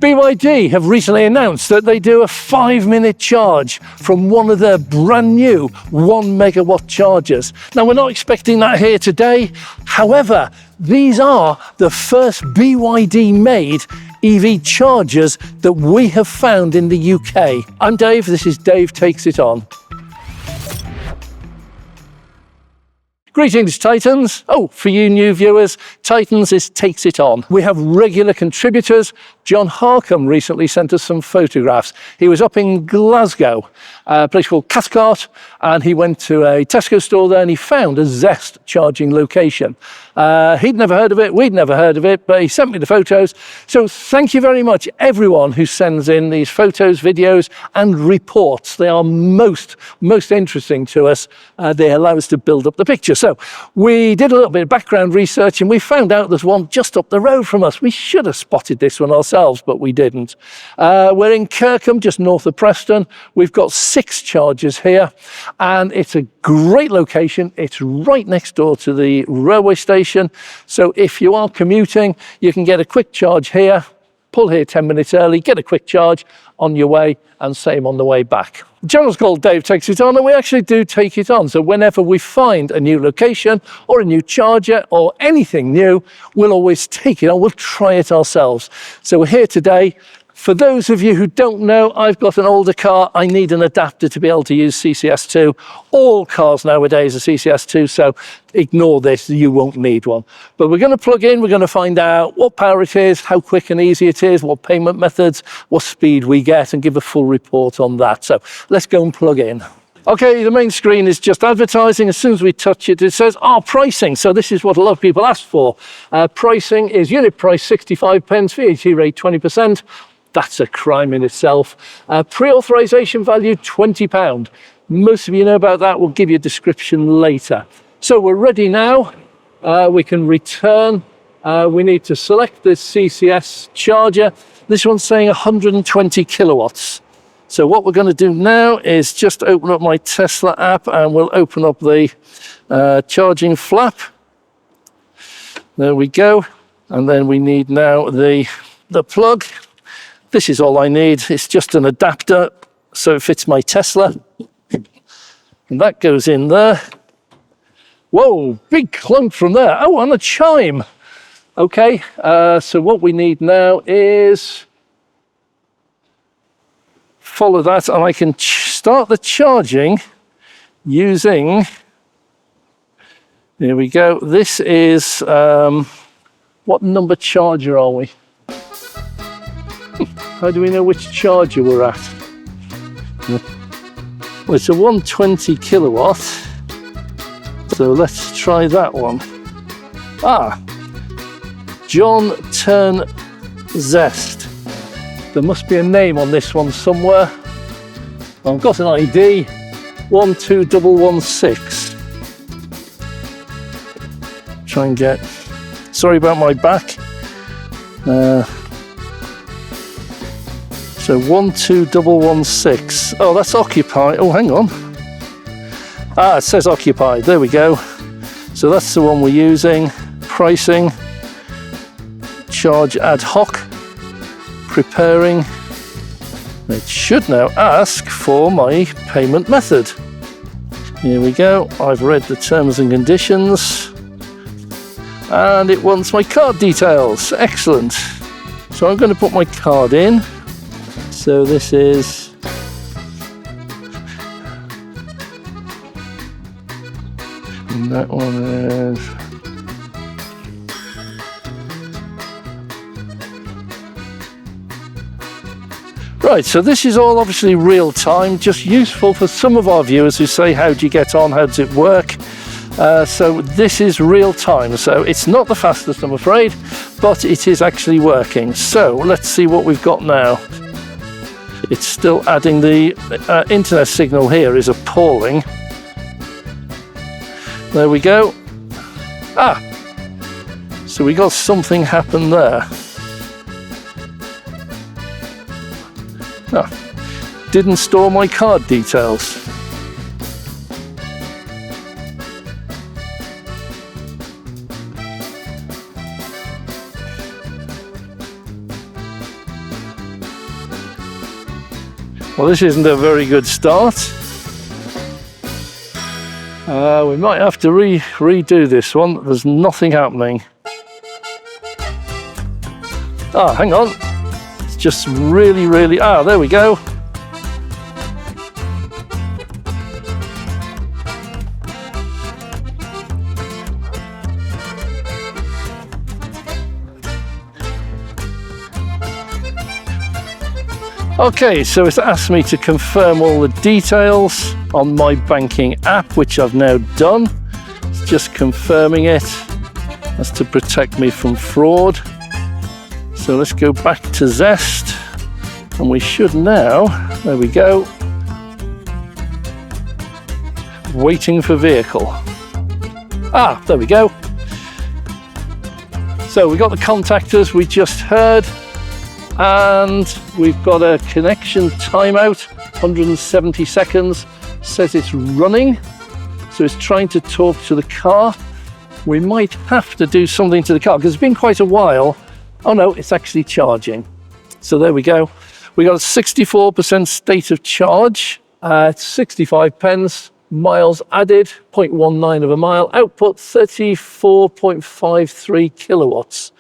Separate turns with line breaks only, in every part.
BYD have recently announced that they do a 5-minute charge from one of their brand new 1 megawatt chargers. Now, we're not expecting that here today. However, these are the first BYD made EV chargers that we have found in the UK. I'm Dave, this is Dave Takes It On. Greetings, Titans. Oh, for you new viewers, Titans is Takes It On. We have regular contributors. John Harcombe recently sent us some photographs. He was up in Glasgow, a place called Cathcart, and he went to a Tesco store there and he found a Zest charging location. He'd never heard of it, we'd never heard of it, but he sent me the photos. So thank you very much, everyone who sends in these photos, videos, and reports. They are most interesting to us. They allow us to build up the picture. So we did a little bit of background research and we found out there's one just up the road from us. We should have spotted this one ourselves, but we didn't. We're in Kirkham, just north of Preston. We've got 6 chargers here, and it's a great location. It's right next door to the railway station. So if you are commuting, you can get a quick charge here, pull here 10 minutes early, get a quick charge on your way, and same on the way back. The channel's called Dave Takes It On, and we actually do take it on. So whenever we find a new location or a new charger or anything new, we'll always take it on. We'll try it ourselves. So we're here today. For those of you who don't know, I've got an older car. I need an adapter to be able to use CCS2. All cars nowadays are CCS2, so ignore this, you won't need one. But we're going to plug in, we're going to find out what power it is, how quick and easy it is, what payment methods, what speed we get, and give a full report on that. So let's go and plug in. Okay, the main screen is just advertising. As soon as we touch it, it says, pricing. So this is what a lot of people ask for. Pricing is unit price 65 pence, VAT rate 20%. That's a crime in itself. Pre-authorization value, £20. Most of you know about that. We'll give you a description later. So we're ready now. We can return. We need to select the CCS charger. This one's saying 120 kilowatts. So what we're going to do now is just open up my Tesla app and we'll open up the charging flap. There we go. And then we need now the plug. This is all I need. It's just an adapter, so it fits my Tesla. And that goes in there. Whoa, big clunk from there. Oh, and a chime. Okay, so what we need now is follow that, and I can start the charging using, here we go. This is, what number charger are we? How do we know which charger we're at? Well, it's a 120 kilowatt. So let's try that one. John Turn Zest. There must be a name on this one somewhere. I've got an ID, 12116. Try and get, sorry about my back. So 12116. Oh, that's occupied. Oh, hang on. It says occupied. There we go. So that's the one we're using. Pricing. Charge ad hoc. Preparing. It should now ask for my payment method. Here we go. I've read the terms and conditions. And it wants my card details. Excellent. So I'm going to put my card in. So this is and that one is right. So this is all obviously real time, just useful for some of our viewers who say, how do you get on, how does it work? So this is real time, so it's not the fastest, I'm afraid, but it is actually working. So let's see what we've got now. It's still adding. The internet signal here is appalling. There we go. So we got something happen there. Didn't store my card details. Well, this isn't a very good start. We might have to redo this one. There's nothing happening. Ah, hang on. It's just really, there we go. Okay, so it's asked me to confirm all the details on my banking app, which I've now done. It's just confirming it. That's to protect me from fraud. So let's go back to Zest, and we should now, there we go, waiting for vehicle. Ah, there we go. So we got the contactors we just heard, and we've got a connection timeout, 170 seconds, says it's running, so it's trying to talk to the car. We might have to do something to the car because it's been quite a while. Oh no, it's actually charging. So there we go. We got a 64% state of charge, 65 pence, miles added, 0.19 of a mile, output 34.53 kilowatts.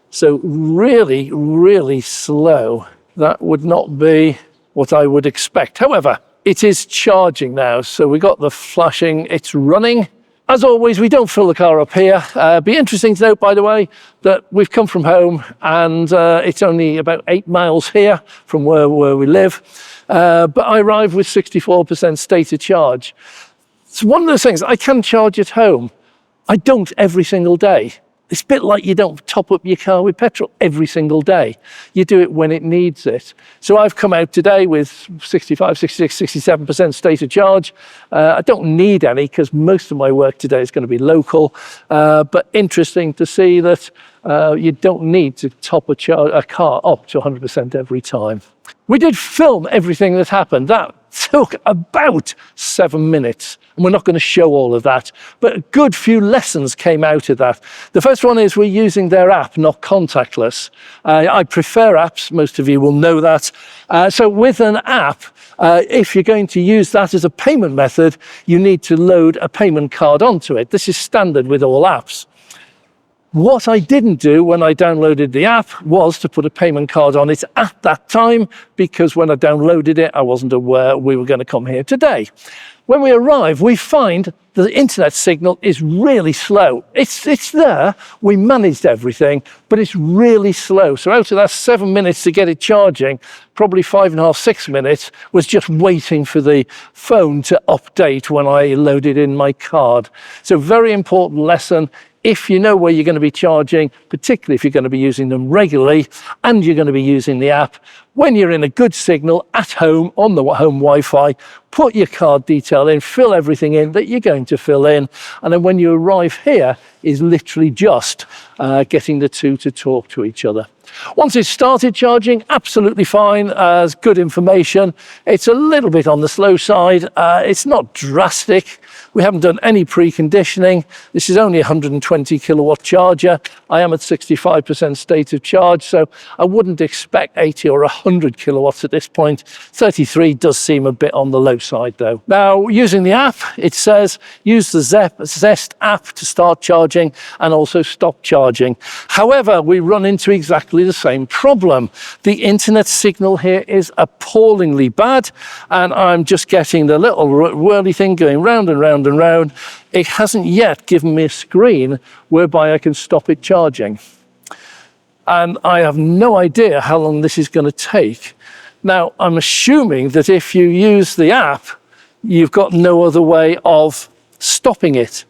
So really slow. That would not be what I would expect. However, it is charging now. So we got the flashing, it's running. As always, we don't fill the car up here. Be interesting to note, by the way, that we've come from home and it's only about 8 miles here from where we live. But I arrived with 64% state of charge. It's one of those things, I can charge at home. I don't every single day. It's a bit like you don't top up your car with petrol every single day. You do it when it needs it. So I've come out today with 65, 66, 67% state of charge. I don't need any because most of my work today is going to be local. But interesting to see that you don't need to top a car up to 100% every time. We did film everything that happened. That took about 7 minutes. And we're not going to show all of that, but a good few lessons came out of that. The first one is we're using their app, not contactless. I prefer apps, most of you will know that. So with an app, if you're going to use that as a payment method, you need to load a payment card onto it. This is standard with all apps. What I didn't do when I downloaded the app was to put a payment card on it at that time, because when I downloaded it, I wasn't aware we were going to come here today. When we arrive, we find the internet signal is really slow. It's there, we managed everything, but it's really slow. So out of that 7 minutes to get it charging, probably 5.5, 6 minutes was just waiting for the phone to update when I loaded in my card. So very important lesson. If you know where you're going to be charging, particularly if you're going to be using them regularly and you're going to be using the app, when you're in a good signal at home on the home Wi-Fi, put your card detail in, fill everything in that you're going to fill in. And then when you arrive here is literally just getting the two to talk to each other. Once it's started charging, absolutely fine, as good information. It's a little bit on the slow side. It's not drastic. We haven't done any preconditioning. This is only a 120 kilowatt charger. I am at 65% state of charge, so I wouldn't expect 80 or 100 kilowatts at this point. 33 does seem a bit on the low side though. Now, using the app, it says use the Zest app to start charging and also stop charging. However, we run into exactly the same problem. The internet signal here is appallingly bad, and I'm just getting the little whirly thing going round and round and round. It hasn't yet given me a screen whereby I can stop it charging. And I have no idea how long this is going to take. Now, I'm assuming that if you use the app, you've got no other way of stopping it.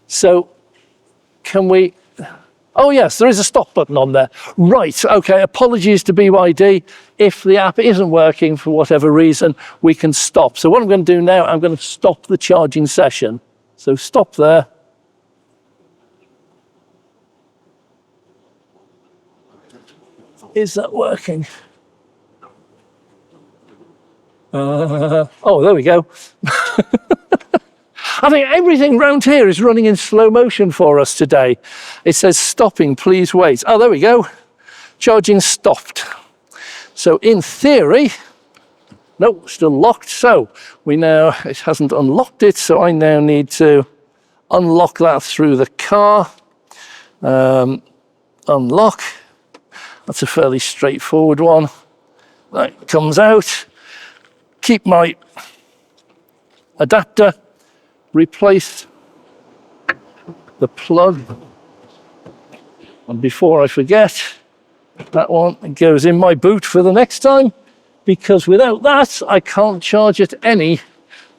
So can we... Oh yes, there is a stop button on there. Right, okay, apologies to BYD. If the app isn't working for whatever reason, we can stop. So what I'm going to do now, I'm going to stop the charging session. So stop there. Is that working? Oh, there we go. I think everything around here is running in slow motion for us today. It says stopping, please wait. Oh, there we go. Charging stopped. So in theory, No, still locked. So it hasn't unlocked it. So I now need to unlock that through the car. Unlock. That's a fairly straightforward one. That comes out. Keep my adapter. Replace the plug. And before I forget, that one goes in my boot for the next time, because without that, I can't charge at any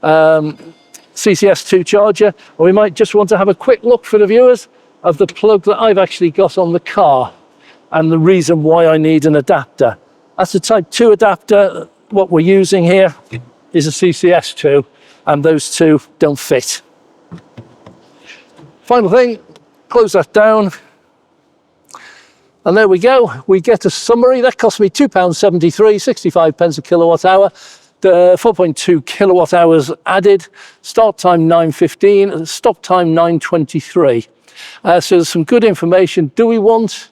CCS2 charger. Or we might just want to have a quick look for the viewers of the plug that I've actually got on the car and the reason why I need an adapter. That's a Type 2 adapter. What we're using here is a CCS2, and those two don't fit. Final thing, close that down. And there we go. We get a summary. That cost me £2.73, 65 pence a kilowatt hour. The 4.2 kilowatt hours added. Start time 9:15, stop time 9:23. So there's some good information. Do we want?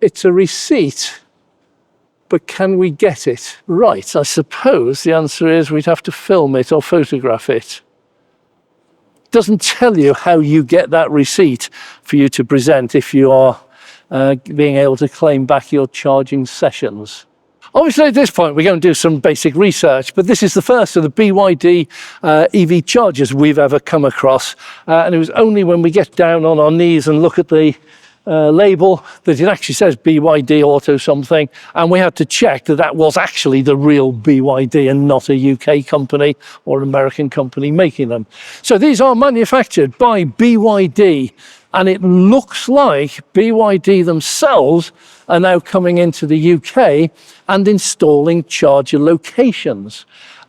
It's a receipt, but can we get it? Right, I suppose the answer is we'd have to film it or photograph it. Doesn't tell you how you get that receipt for you to present if you are being able to claim back your charging sessions. Obviously at this point we're going to do some basic research, but this is the first of the BYD EV chargers we've ever come across, and it was only when we get down on our knees and look at the label that it actually says BYD Auto something, and we had to check that that was actually the real BYD and not a UK company or American company making them. So these are manufactured by BYD, and it looks like BYD themselves are now coming into the UK and installing charger locations.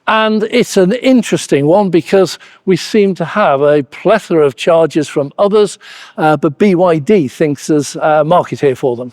And it's an interesting one because we seem to have a plethora of chargers from others, but BYD thinks there's a market here for them.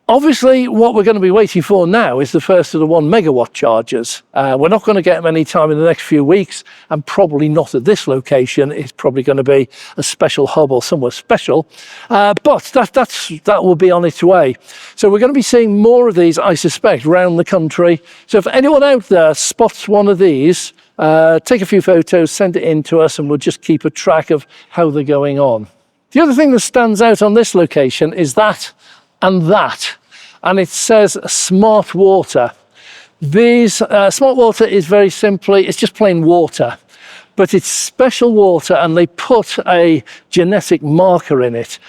Obviously, what we're going to be waiting for now is the first of the 1 megawatt chargers. We're not going to get them any time in the next few weeks, and probably not at this location. It's probably going to be a special hub or somewhere special, but that will be on its way. So we're going to be seeing more of these, I suspect, around the country. So if anyone out there spots one of these, take a few photos, send it in to us, and we'll just keep a track of how they're going on. The other thing that stands out on this location is that and that, and it says smart water. These smart water is very simply, it's just plain water, but it's special water, and they put a genetic marker in it.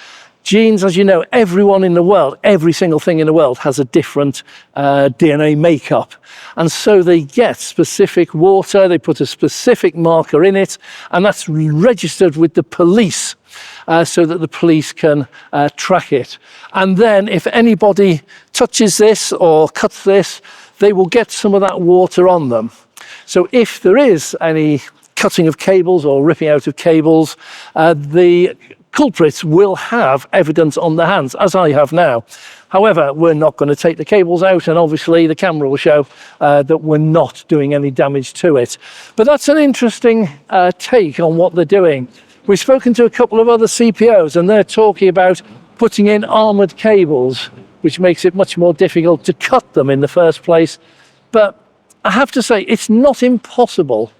Genes, as you know, everyone in the world, every single thing in the world has a different DNA makeup. And so they get specific water, they put a specific marker in it, and that's registered with the police so that the police can track it. And then if anybody touches this or cuts this, they will get some of that water on them. So if there is any cutting of cables or ripping out of cables, the culprits will have evidence on their hands, as I have now. However, we're not going to take the cables out, and obviously the camera will show that we're not doing any damage to it. But that's an interesting take on what they're doing. We've spoken to a couple of other CPOs, and they're talking about putting in armoured cables, which makes it much more difficult to cut them in the first place. But I have to say, it's not impossible.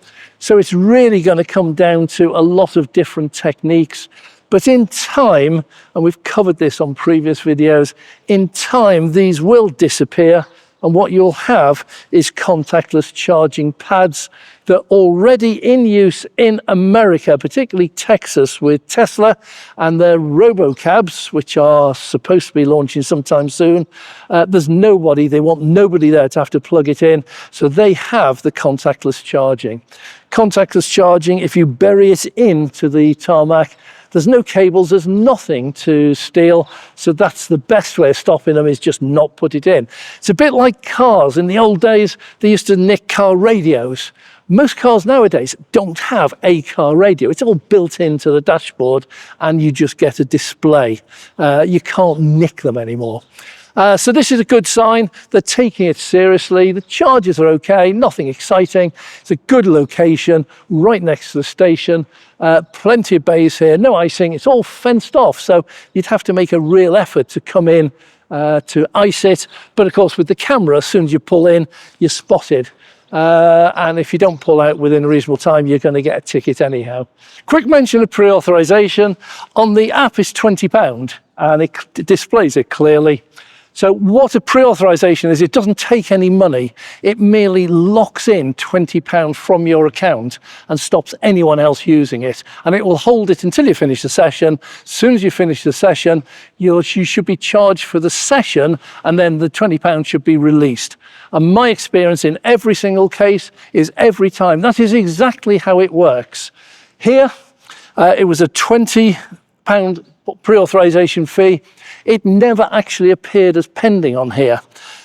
So it's really going to come down to a lot of different techniques. But in time, and we've covered this on previous videos, in time these will disappear, and what you'll have is contactless charging pads that are already in use in America, particularly Texas with Tesla and their robocabs, which are supposed to be launching sometime soon. There's nobody, they want nobody there to have to plug it in, so they have the contactless charging. Contactless charging, if you bury it into the tarmac, there's no cables, there's nothing to steal. So that's the best way of stopping them, is just not put it in. It's a bit like cars. In the old days, they used to nick car radios. Most cars nowadays don't have a car radio. It's all built into the dashboard, and you just get a display. You can't nick them anymore. So this is a good sign. They're taking it seriously. The charges are okay, nothing exciting. It's a good location, right next to the station. Plenty of bays here, no icing. It's all fenced off, so you'd have to make a real effort to come in to ice it. But of course, with the camera, as soon as you pull in, you're spotted. And if you don't pull out within a reasonable time, you're going to get a ticket anyhow. Quick mention of pre-authorization. On the app is £20, and it displays it clearly. So what a pre-authorization is, it doesn't take any money. It merely locks in £20 from your account and stops anyone else using it. And it will hold it until you finish the session. As soon as you finish the session, you should be charged for the session, and then the £20 should be released. And my experience in every single case is every time. That is exactly how it works. Here, it was a £20 pre-authorization fee. It never actually appeared as pending on here.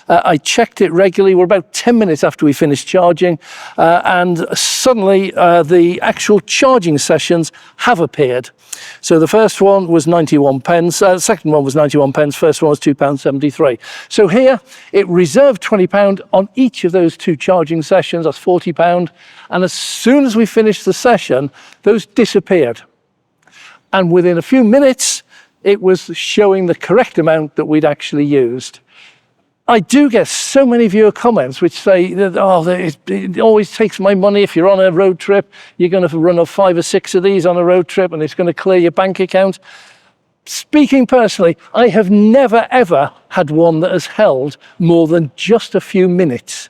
I checked it regularly. We're about 10 minutes after we finished charging, and suddenly the actual charging sessions have appeared. So the first one was 91 pence, second one was 91 pence, first one was £2.73. So here it reserved £20 on each of those two charging sessions, that's £40. And as soon as we finished the session, those disappeared. And within a few minutes, it was showing the correct amount that we'd actually used. I do get so many viewer comments which say that, oh, it always takes my money. If you're on a road trip, you're going to run off 5 or 6 of these on a road trip, and it's going to clear your bank account. Speaking personally, I have never, ever had one that has held more than just a few minutes.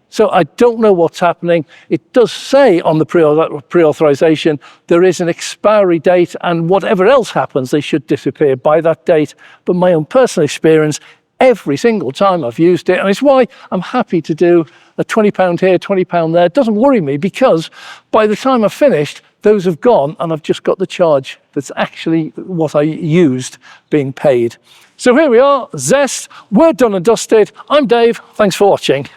So I don't know what's happening. It does say on the pre-authorization there is an expiry date, and whatever else happens, they should disappear by that date. But my own personal experience, every single time I've used it, and it's why I'm happy to do a £20 here, £20 there. It doesn't worry me, because by the time I've finished, those have gone, and I've just got the charge that's actually what I used being paid. So here we are, Zest. We're done and dusted. I'm Dave. Thanks for watching.